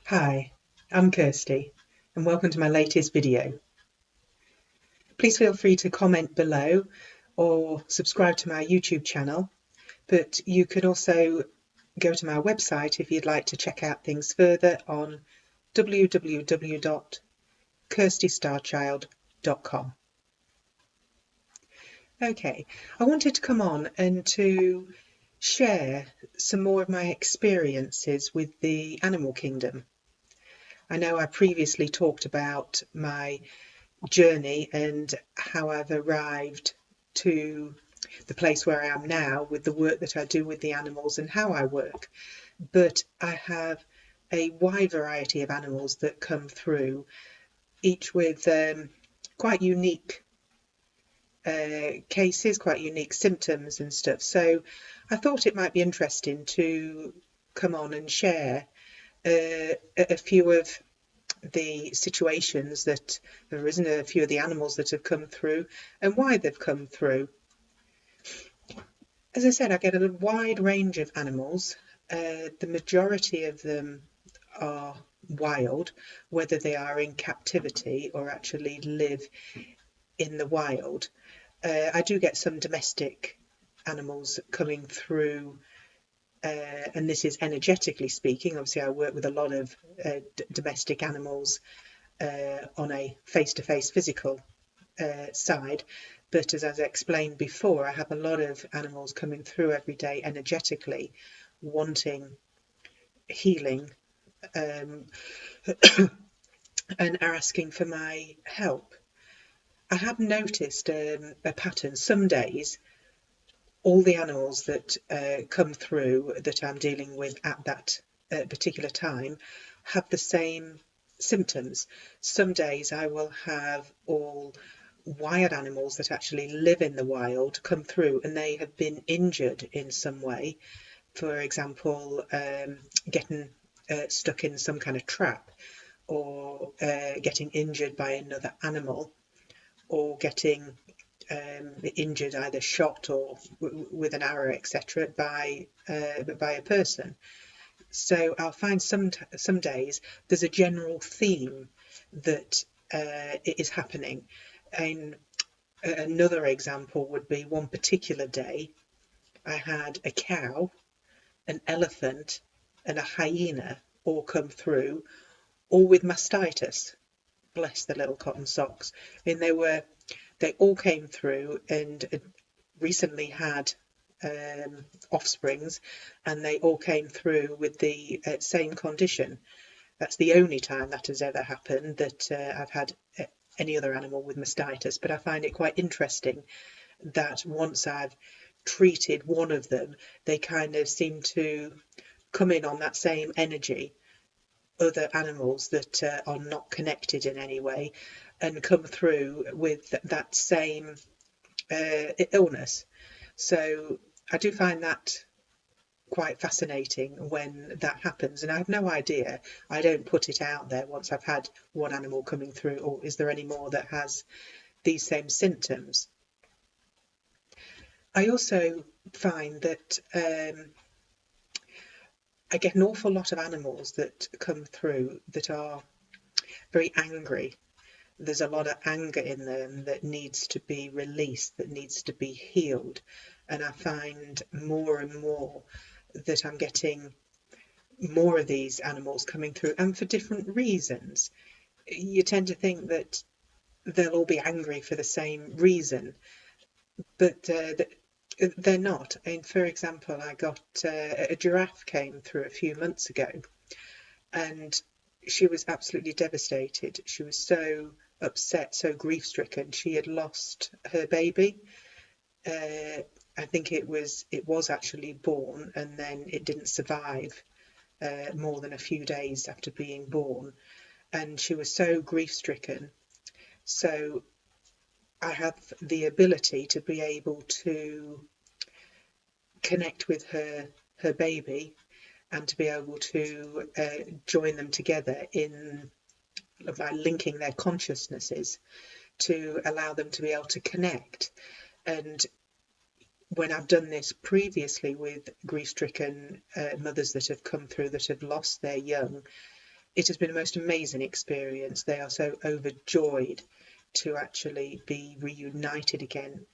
Hi, I'm Kirsty and welcome to my latest video. Please feel free to comment below or subscribe to my YouTube channel, but you could also go to my website if you'd like to check out things further on www.kirstystarchild.com. Okay, I wanted to come on and to share some more of my experiences with the animal kingdom. I know I previously talked about my journey and how I've arrived to the place where I am now with the work that I do with the animals and how I work. But I have a wide variety of animals that come through, each with quite unique cases, quite unique symptoms and stuff. So I thought it might be interesting to come on and share a few of the situations that have arisen, a few of the animals that have come through and why they've come through. As I said, I get a wide range of animals. The majority of them are wild, whether they are in captivity or actually live in the wild. I do get some domestic animals coming through, and this is energetically speaking. Obviously, I work with a lot of domestic animals on a face-to-face physical side. But as I explained before, I have a lot of animals coming through every day energetically, wanting healing, um, and are asking for my help. I have noticed a pattern. Some days, all the animals that come through that I'm dealing with at that particular time have the same symptoms. Some days I will have all wild animals that actually live in the wild come through and they have been injured in some way. For example, getting stuck in some kind of trap, or getting injured by another animal, or getting injured, either shot or with an arrow, etc., by a person. So I'll find some days there's a general theme that it is happening. And another example would be one particular day I had a cow, an elephant, and a hyena all come through, all with mastitis. Bless the little cotton socks. And they all came through and recently had offsprings, and they all came through with the same condition. That's the only time that has ever happened that I've had any other animal with mastitis, but I find it quite interesting that once I've treated one of them, they kind of seem to come in on that same energy, other animals that are not connected in any way, and come through with that same illness. So I do find that quite fascinating when that happens, and I have no idea. I don't put it out there once I've had one animal coming through, or is there any more that has these same symptoms. I also find that I get an awful lot of animals that come through that are very angry. There's a lot of anger in them that needs to be released, that needs to be healed. And I find more and more that I'm getting more of these animals coming through, and for different reasons. You tend to think that they'll all be angry for the same reason, but they're not. And for example, I got a giraffe came through a few months ago, and she was absolutely devastated. She was so upset, so grief-stricken. She had lost her baby. I think it was actually born, and then it didn't survive more than a few days after being born, and she was so grief-stricken. So I have the ability to be able to connect with her baby, and to be able to join them together in by linking their consciousnesses to allow them to be able to connect. And when I've done this previously with grief-stricken mothers that have come through that have lost their young, it has been a most amazing experience. They are so overjoyed to actually be reunited again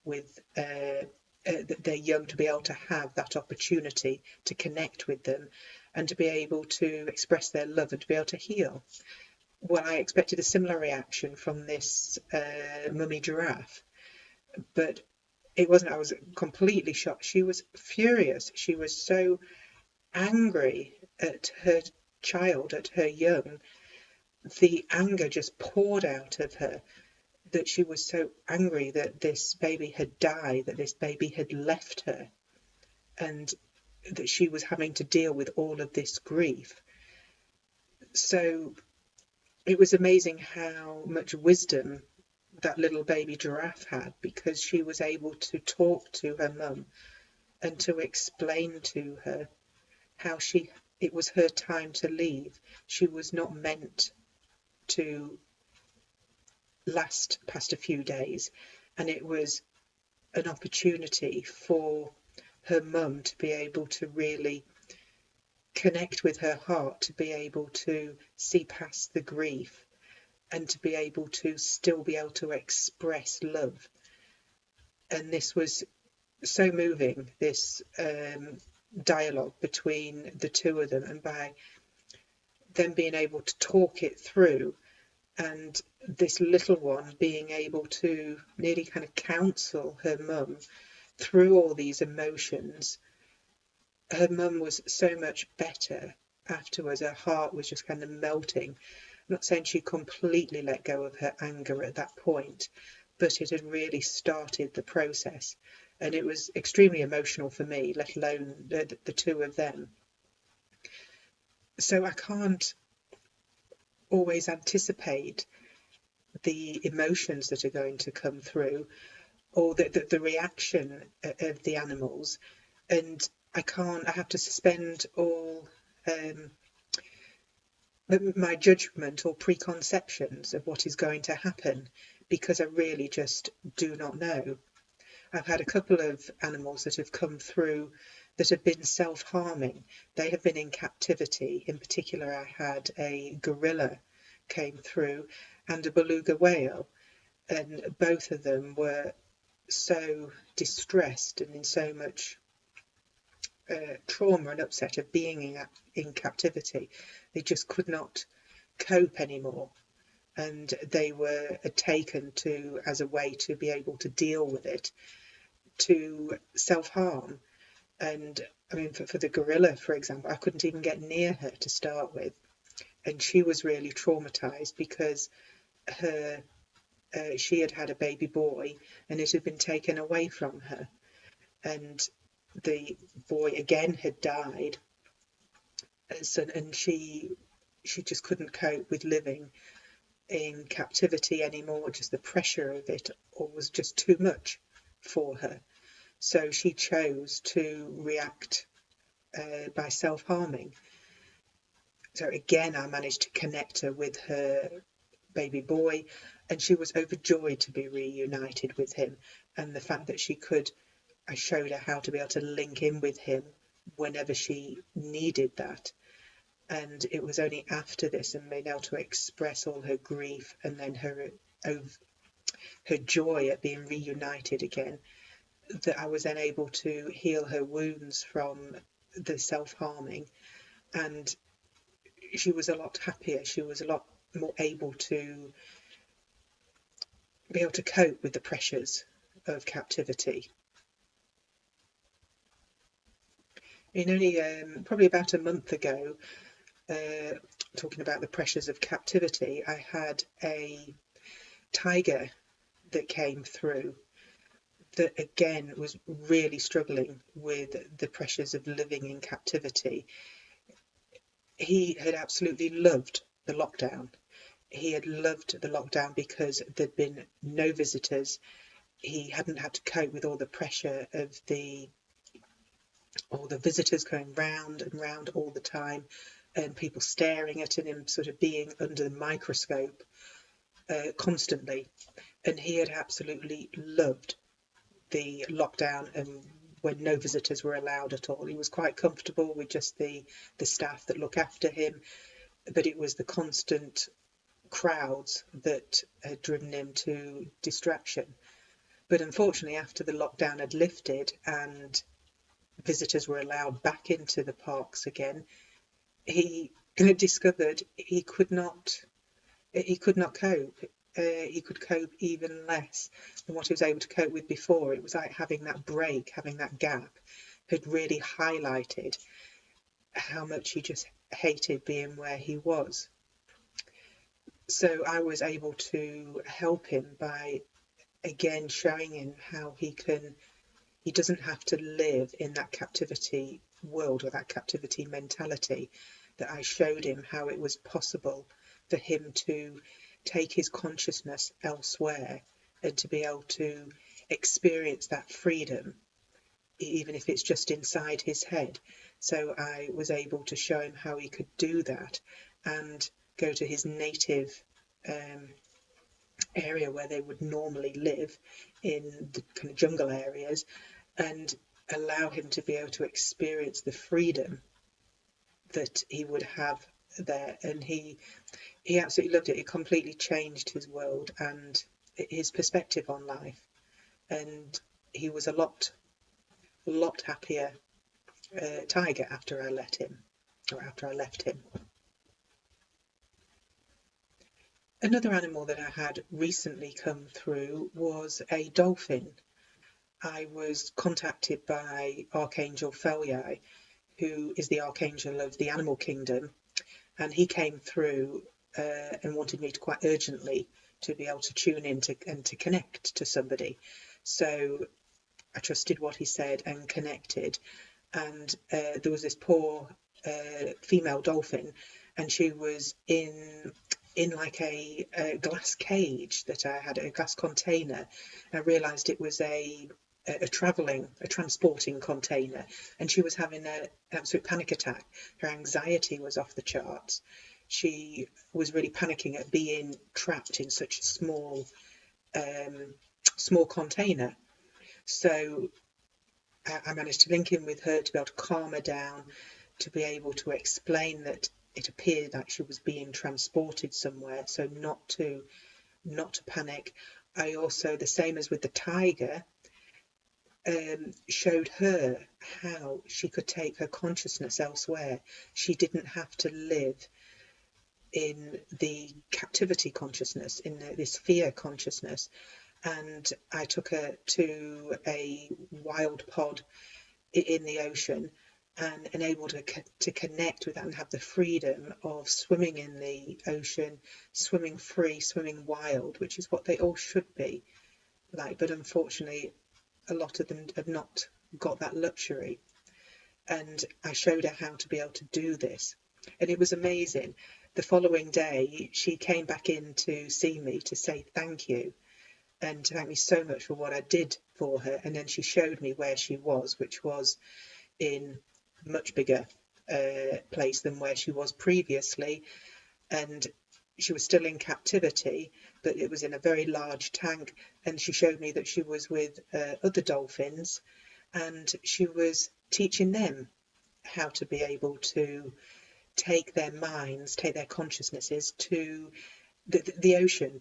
with their young, to be able to have that opportunity to connect with them and to be able to express their love and to be able to heal. Well, I expected a similar reaction from this mummy giraffe, but it wasn't. I was completely shocked. She was furious. She was so angry at her child, at her young. The anger just poured out of her, that she was so angry that this baby had died, that this baby had left her, and that she was having to deal with all of this grief. So it was amazing how much wisdom that little baby giraffe had, because she was able to talk to her mum and to explain to her how it was her time to leave. She was not meant to last past a few days, and it was an opportunity for her mum to be able to really connect with her heart, to be able to see past the grief, and to be able to still be able to express love. And this was so moving, this dialogue between the two of them, and by them being able to talk it through, and this little one being able to nearly kind of counsel her mum through all these emotions. Her mum was so much better afterwards. Her heart was just kind of melting. I'm not saying she completely let go of her anger at that point, but it had really started the process. And it was extremely emotional for me, let alone the two of them. So I can't always anticipate the emotions that are going to come through, or the reaction of the animals. And I have to suspend all my judgment or preconceptions of what is going to happen, because I really just do not know. I've had a couple of animals that have come through that have been self-harming. They have been in captivity. In particular, I had a gorilla came through and a beluga whale, and both of them were so distressed and in so much trauma and upset of being in captivity. They just could not cope anymore, and they were taken to, as a way to be able to deal with it, to self-harm. And I mean, for the gorilla, for example, I couldn't even get near her to start with, and she was really traumatized because her she had had a baby boy and it had been taken away from her, and the boy again had died. And she just couldn't cope with living in captivity anymore. Just the pressure of it all was just too much for her. So she chose to react by self-harming. So again, I managed to connect her with her baby boy, and she was overjoyed to be reunited with him. And the fact that I showed her how to be able to link in with him whenever she needed that. And it was only after this, and being able to express all her grief and then her joy at being reunited again, that I was then able to heal her wounds from the self-harming. And she was a lot happier. She was a lot more able to be able to cope with the pressures of captivity. In only probably about a month ago, talking about the pressures of captivity, I had a tiger that came through that again was really struggling with the pressures of living in captivity. He had absolutely loved the lockdown. He had loved the lockdown because there'd been no visitors. He hadn't had to cope with all the pressure of all the visitors going round and round all the time, and people staring at him, sort of being under the microscope constantly. And he had absolutely loved the lockdown and when no visitors were allowed at all. He was quite comfortable with just the staff that look after him. but it was the constant crowds that had driven him to distraction. But unfortunately, after the lockdown had lifted and visitors were allowed back into the parks again, he discovered he could not cope. He could cope even less than what he was able to cope with before. It was like having that break, having that gap, had really highlighted how much he just hated being where he was. So I was able to help him by again showing him how he doesn't have to live in that captivity world or that captivity mentality, that I showed him how it was possible for him to take his consciousness elsewhere and to be able to experience that freedom, even if it's just inside his head. So I was able to show him how he could do that and go to his native area where they would normally live in the kind of jungle areas, and allow him to be able to experience the freedom that he would have there. And he absolutely loved it. It completely changed his world and his perspective on life, and he was a lot happier tiger after I left him. Another animal that I had recently come through was a dolphin. I was contacted by Archangel Feliae, who is the archangel of the animal kingdom, and he came through and wanted me to quite urgently to be able to tune in and to connect to somebody. So I trusted what he said and connected, and there was this poor female dolphin, and she was in like a glass cage that I had, a glass container. I realised it was a transporting container, and she was having an absolute panic attack. Her anxiety was off the charts. She was really panicking at being trapped in such a small container. So I managed to link in with her to be able to calm her down, to be able to explain that it appeared like she was being transported somewhere, so not to panic. I also, the same as with the tiger, showed her how she could take her consciousness elsewhere. She didn't have to live in the captivity consciousness, in this fear consciousness. And I took her to a wild pod in the ocean and enabled her to connect with that and have the freedom of swimming in the ocean, swimming free, swimming wild, which is what they all should be like. But unfortunately, a lot of them have not got that luxury. And I showed her how to be able to do this. And it was amazing. The following day, she came back in to see me to say thank you and to thank me so much for what I did for her. And then she showed me where she was, which was in much bigger place than where she was previously. And she was still in captivity, but it was in a very large tank. And she showed me that she was with other dolphins, and she was teaching them how to be able to take their minds, take their consciousnesses to the ocean,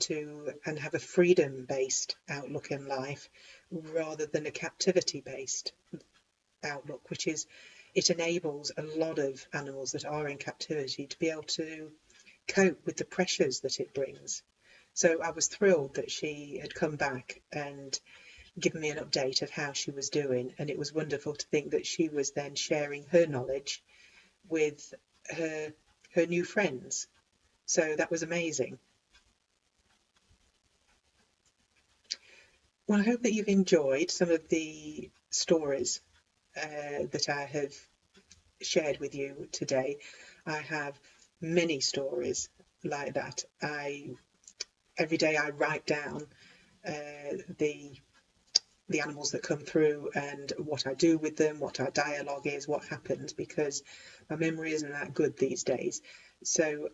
and have a freedom-based outlook in life rather than a captivity-based outlook, which is, it enables a lot of animals that are in captivity to be able to cope with the pressures that it brings. So I was thrilled that she had come back and given me an update of how she was doing, and it was wonderful to think that she was then sharing her knowledge with her new friends. So that was amazing. Well, I hope that you've enjoyed some of the stories that I have shared with you today. I have many stories like that. Every day I write down the animals that come through and what I do with them, what our dialogue is, what happens, because my memory isn't that good these days. So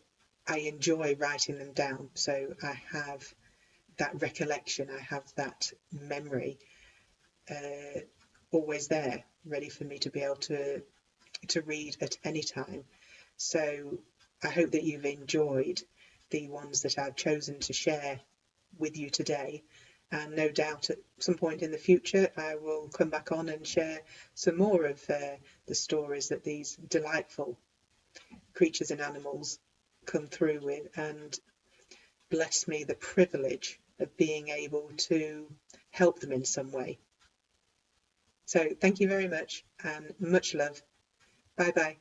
I enjoy writing them down. So I have that recollection, I have that memory always there, ready for me to be able to read at any time. So I hope that you've enjoyed the ones that I've chosen to share with you today, and no doubt at some point in the future I will come back on and share some more of the stories that these delightful creatures and animals come through with, and bless me the privilege of being able to help them in some way. So thank you very much, and much love. Bye bye.